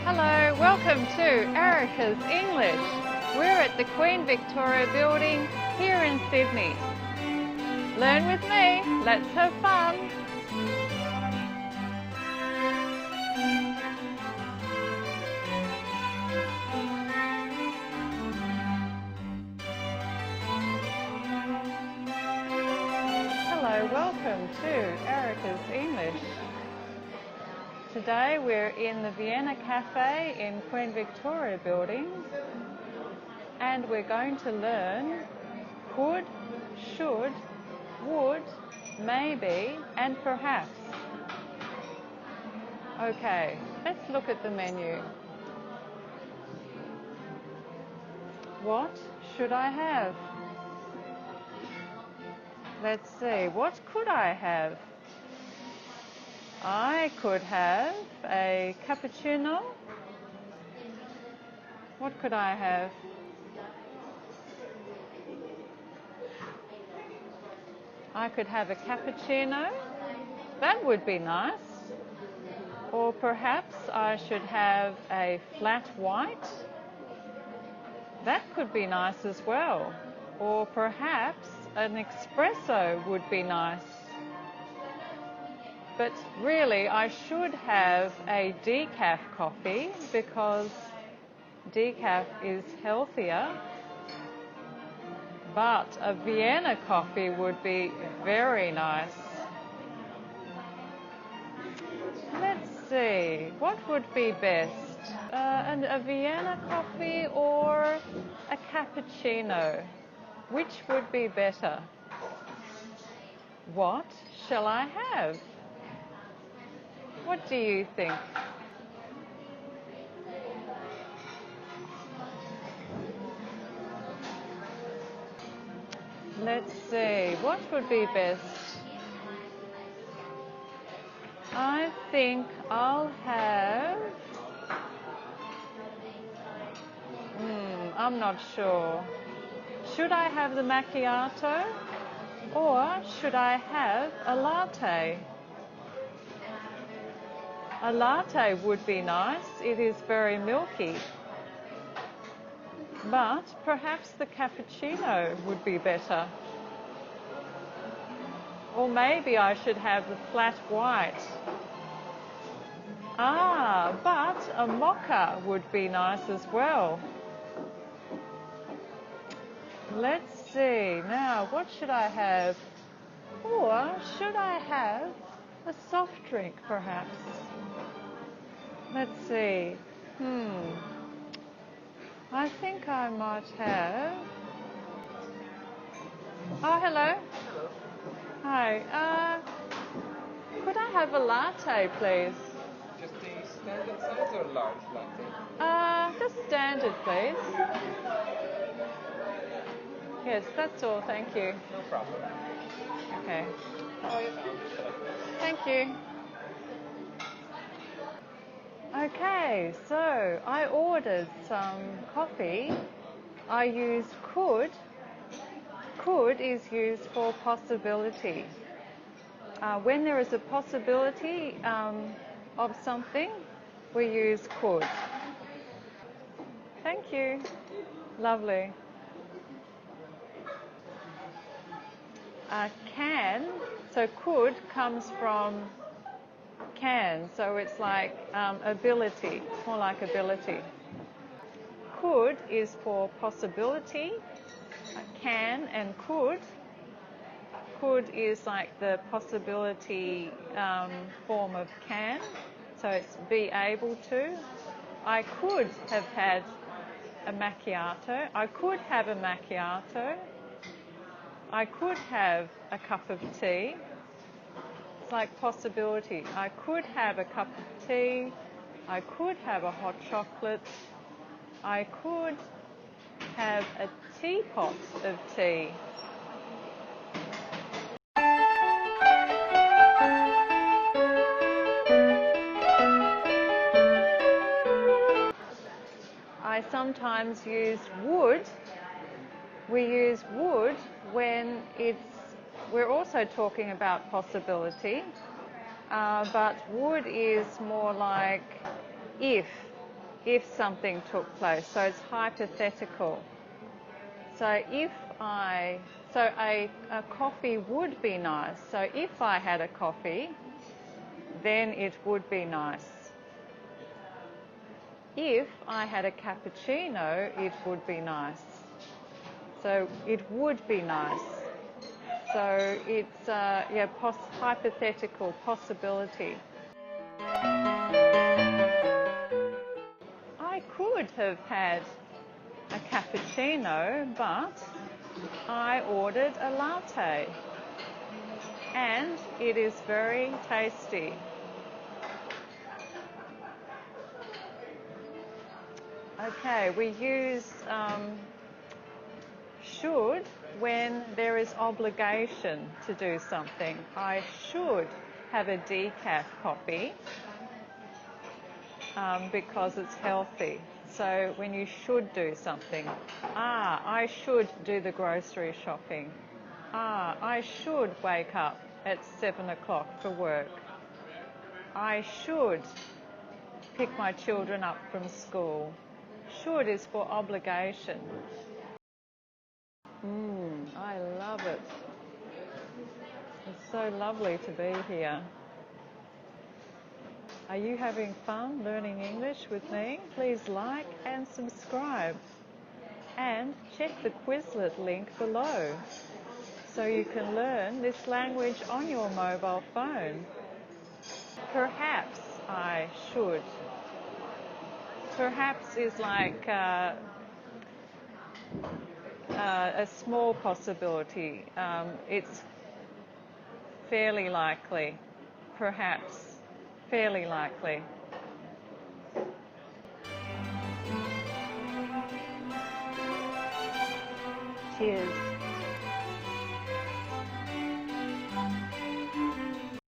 Hello, welcome to Erica's English. We're at the Queen Victoria building here in Sydney. Learn with me, let's have fun. Hello, welcome to Erica's English. Today we're in the Vienna Cafe in Queen Victoria building and we're going to learn could, should, would, maybe and perhaps. Okay, let's look at the menu. What should I have? Let's see, what could I have? I could have a cappuccino. What could I have? I could have a cappuccino. That would be nice. Or perhaps I should have a flat white. That could be nice as well. Or perhaps an espresso would be nice. But really, I should have a decaf coffee because decaf is healthier. But a Vienna coffee would be very nice. Let's see, what would be best? A Vienna coffee or a cappuccino? Which would be better? What shall I have? What do you think? Let's see, what would be best? I think I'll have... I'm not sure. Should I have the macchiato or should I have a latte? A latte would be nice, it is very milky. But perhaps the cappuccino would be better. Or maybe I should have the flat white. But a mocha would be nice as well. Let's see, now what should I have? Or should I have a soft drink perhaps? Let's see. I think I might have... Oh, hello. Hello. Hi. Could I have a latte, please? Just the standard size or large latte? Just standard, please. Yes, that's all. Thank you. No problem. Okay. Oh, yes. Thank you. Okay, so I ordered some coffee. I used could. Could is used for possibility. When there is a possibility of something, we use could. Thank you. Lovely. Can, so could comes from can, so it's like ability, it's more like ability. Could is for possibility, can and could. Could is like the possibility form of can, so it's be able to. I could have had a macchiato. I could have a macchiato. I could have a cup of tea. It's like possibility. I could have a cup of tea. I could have a hot chocolate. I could have a teapot of tea. I sometimes use would. We use would when we're also talking about possibility, but would is more like if. if something took place. So it's hypothetical. So a coffee would be nice. So if I had a coffee, then it would be nice. If I had a cappuccino, it would be nice. So it would be nice. So it's hypothetical possibility. I could have had a cappuccino, but I ordered a latte, and it is very tasty. Okay, we use should when there is obligation to do something. I should have a decaf coffee because it's healthy. So when you should do something, I should do the grocery shopping. I should wake up at 7 o'clock for work. I should pick my children up from school. Should is for obligation. I love it. It's so lovely to be here. Are you having fun learning English with me? Please like and subscribe. And check the Quizlet link below so you can learn this language on your mobile phone. Perhaps I should. Perhaps is like a small possibility. It's fairly likely. Perhaps. Fairly likely. Cheers.